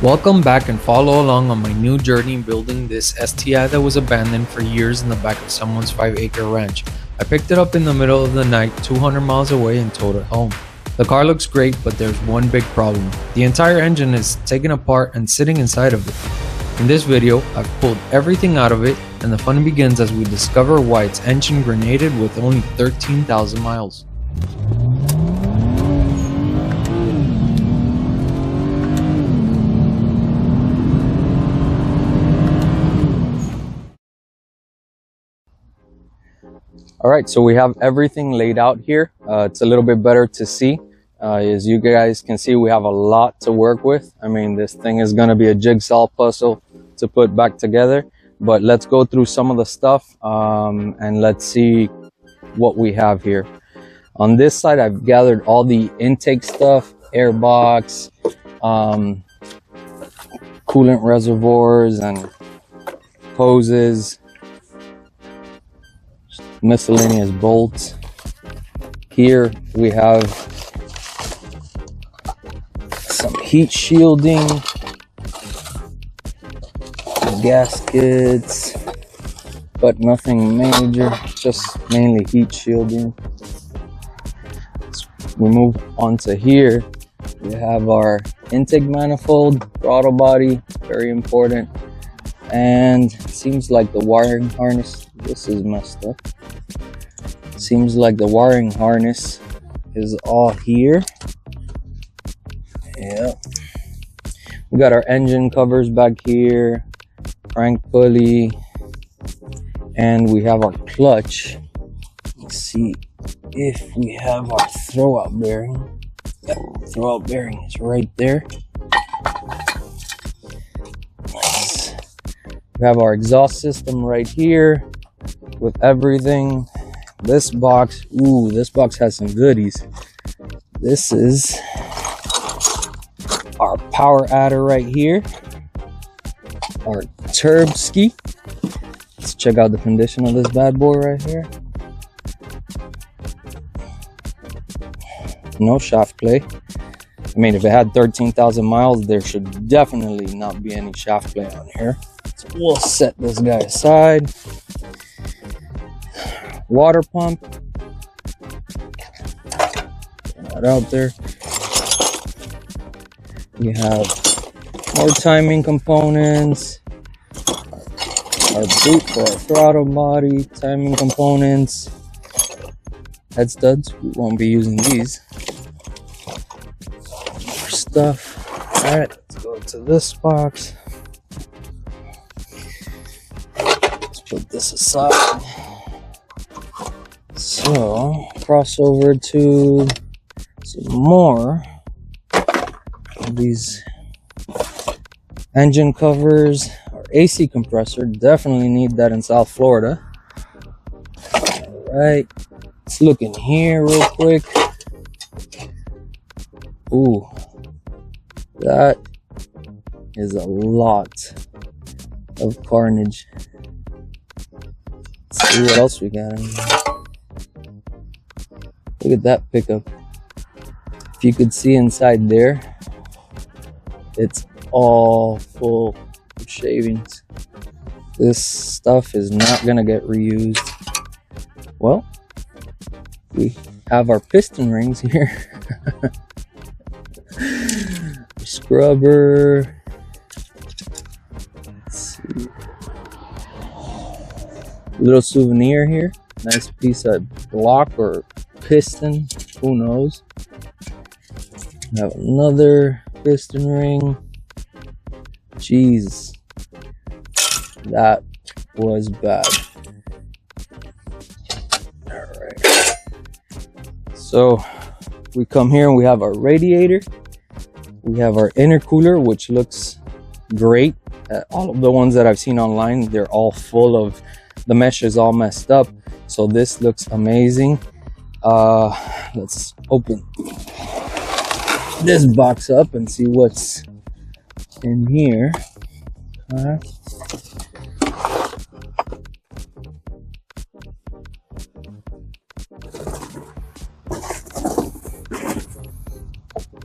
Welcome back and follow along on my new journey building this STI that was abandoned for years in the back of someone's 5-acre ranch. I picked it up in the middle of the night 200 miles away and towed it home. The car looks great, but there's one big problem. The entire engine is taken apart and sitting inside of it. In this video, I've pulled everything out of it, and the fun begins as we discover why its engine grenaded with only 13,000 miles. Alright, so we have everything laid out here. It's a little bit better to see. As you guys can see, we have a lot to work with. I mean, this thing is going to be a jigsaw puzzle to put back together. But let's go through some of the stuff and let's see what we have here. On this side, I've gathered all the intake stuff, air box, coolant reservoirs and hoses, miscellaneous bolts. Here we have some heat shielding, gaskets, but nothing major, just mainly heat shielding. We move on to here. We have our intake manifold, throttle body, very important, and it seems like the wiring harness, this is messed up. Seems like the wiring harness is all here. Yeah. We got our engine covers back here, crank pulley, and we have our clutch. Let's see if we have our throwout bearing. Yep, throwout bearing is right there. Nice. We have our exhaust system right here with everything. This box, ooh, this box has some goodies. This is our power adder right here, our turb ski. Let's check out the condition of this bad boy right here. No shaft play. I mean, if it had 13,000 miles, there should definitely not be any shaft play on here. So we'll set this guy aside. Water pump, that out there. We have more timing components, our boot for our throttle body, timing components, head studs. We won't be using these. More stuff. All right, let's go to this box. Let's put this aside. So, cross over to some more of these engine covers. Our AC compressor, definitely need that in South Florida. Alright, let's look in here real quick. Ooh, that is a lot of carnage. Let's see what else we got in here. Look at that pickup. If you could see inside there, it's all full of shavings. This stuff is not gonna get reused. Well, we have our piston rings here. Scrubber. Let's see. Little souvenir here. Nice piece of block or piston, who knows. We have another piston ring. Jeez, that was bad. All right, so we come here and we have our radiator. We have our intercooler, which looks great. All of the ones that I've seen online, they're all full of, the mesh is all messed up, so this looks amazing. Let's open this box up and see what's in here.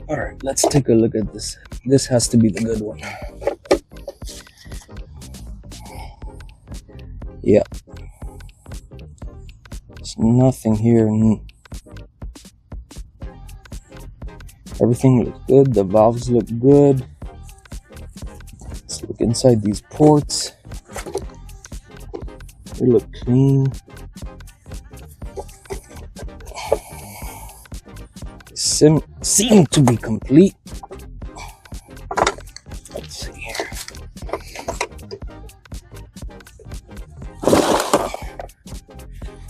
All right, let's take a look at this This has to be the good one. Yeah. There's nothing here. Everything looks good. The valves look good. Let's look inside these ports. They look clean. They seem to be complete. Let's see here.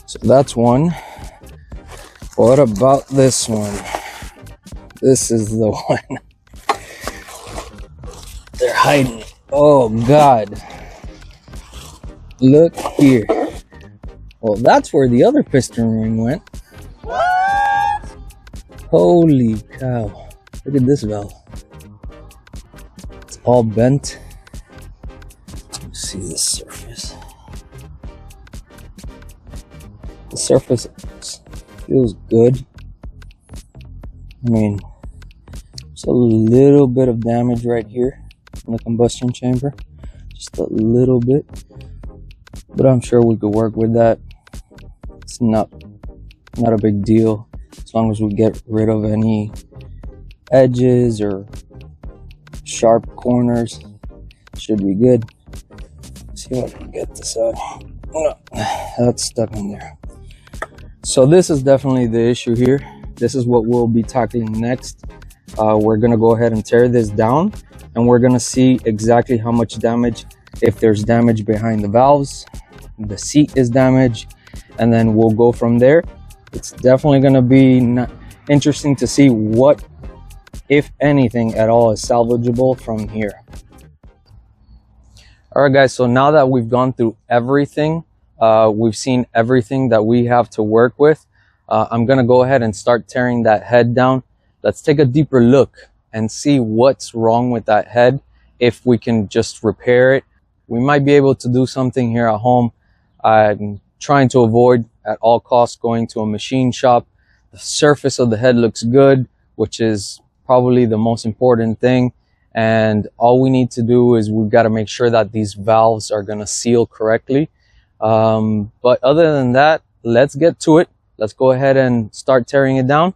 So that's one. What about this one? This is the one. They're hiding it. Oh God. Look here. Well, that's where the other piston ring went. What? Holy cow. Look at this valve. It's all bent. Let me see the surface. The surface feels good. I mean, there's a little bit of damage right here in the combustion chamber. Just a little bit. But I'm sure we could work with that. It's not a big deal. As long as we get rid of any edges or sharp corners, should be good. Let's see if I can get this out. No, that's stuck in there. So this is definitely the issue here. This is what we'll be tackling next. We're gonna go ahead and tear this down, and we're gonna see exactly how much damage, if there's damage behind the valves, the seat is damaged, and then we'll go from there. It's definitely gonna be interesting to see what, if anything at all, is salvageable from here. All right, guys, so now that we've gone through everything, we've seen everything that we have to work with, I'm gonna go ahead and start tearing that head down. Let's take a deeper look and see what's wrong with that head. If we can just repair it, we might be able to do something here at home. I'm trying to avoid at all costs going to a machine shop. The surface of the head looks good, which is probably the most important thing. And all we need to do is we've got to make sure that these valves are going to seal correctly. But other than that, let's get to it. Let's go ahead and start tearing it down.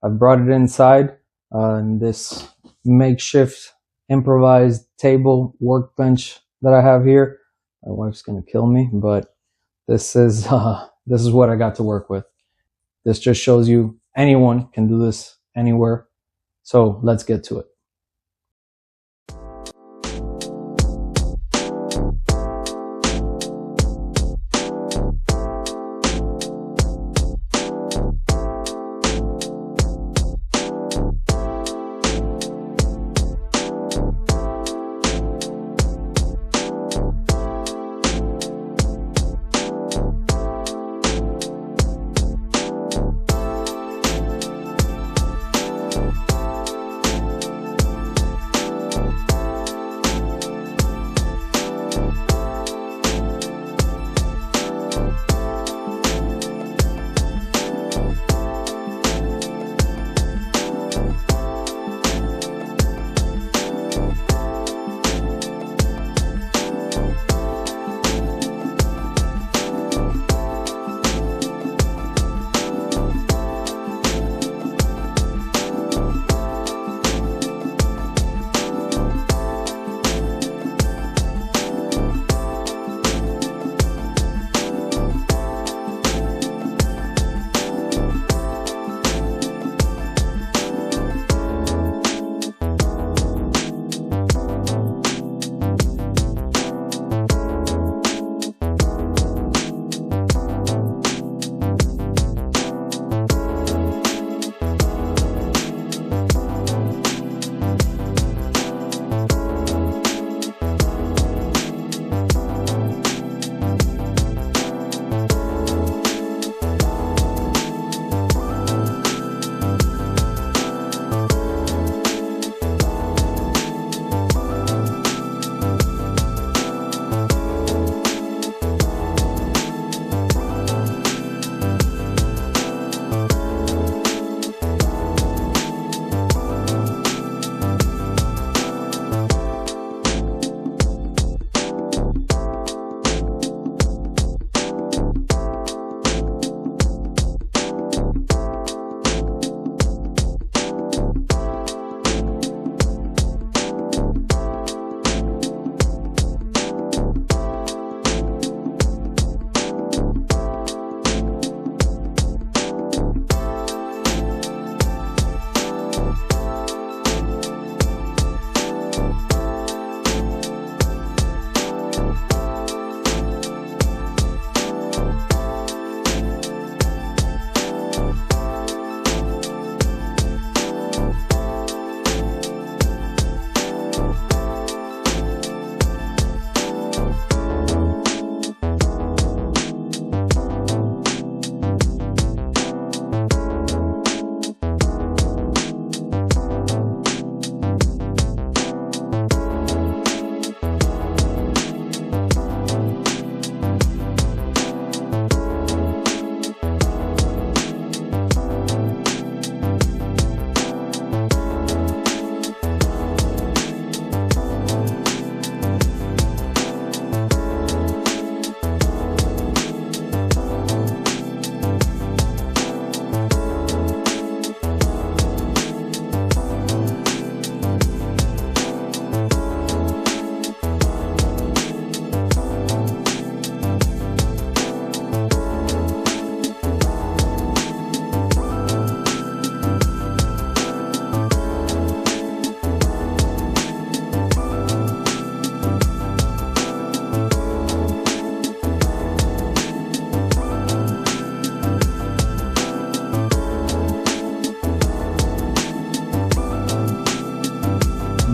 I've brought it inside in this makeshift improvised table workbench that I have here. My wife's gonna kill me, but this is what I got to work with. This just shows you anyone can do this anywhere. So let's get to it.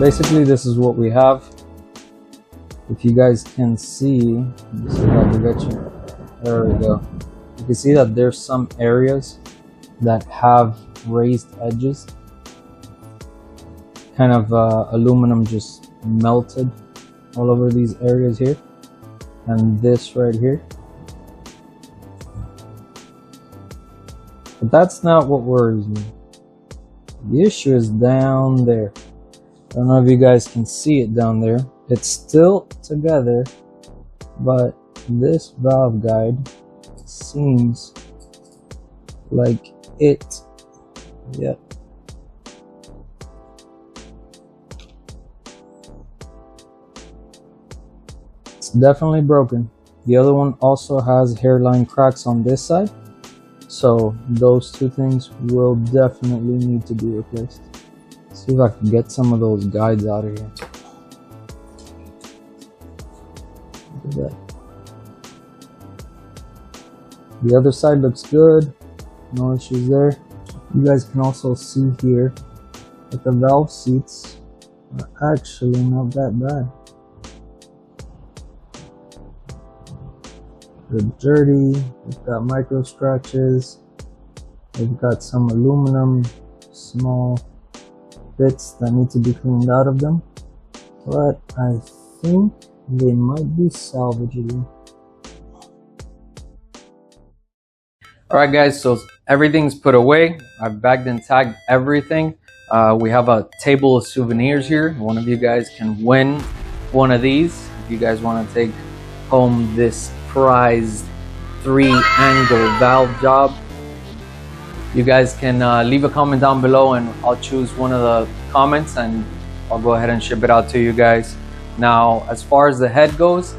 basically this is what we have. If you guys can see, let me see if I can get you. There we go. You can see that there's some areas that have raised edges. Kind of aluminum just melted all over these areas here. And this right here. But that's not what worries me. The issue is down there. I don't know if you guys can see it down there. It's still together, but this valve guide seems like it. Yep. It's definitely broken. The other one also has hairline cracks on this side. So those two things will definitely need to be replaced. Let's see if I can get some of those guides out of here. Look at that. The other side looks good. No issues there. You guys can also see here that the valve seats are actually not that bad. They're dirty, they've got micro scratches, they've got some aluminum small bits that need to be cleaned out of them, but I think they might be salvageable. Alright guys, so everything's put away. I've bagged and tagged everything. We have a table of souvenirs here. One of you guys can win one of these if you guys want to take home this prized 3-angle valve job. You guys can leave a comment down below and I'll choose one of the comments and I'll go ahead and ship it out to you guys. Now, as far as the head goes,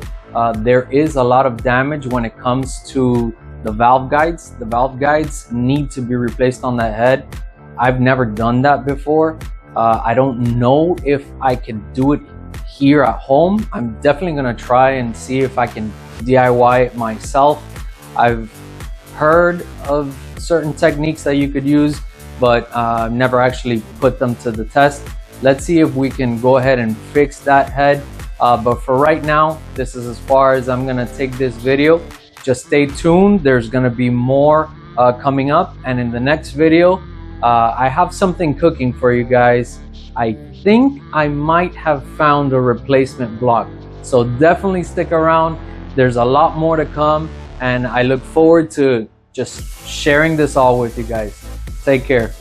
there is a lot of damage when it comes to the valve guides. The valve guides need to be replaced on that head. I've never done that before. I don't know if I could do it here at home. I'm definitely gonna try and see if I can DIY it myself. I've heard of certain techniques that you could use, but never actually put them to the test. Let's see if we can go ahead and fix that head. But for right now, this is as far as I'm gonna take this video. Just stay tuned. There's gonna be more coming up, and in the next video, I have something cooking for you guys. I think I might have found a replacement block, so definitely stick around. There's a lot more to come, and I look forward to just sharing this all with you guys. Take care.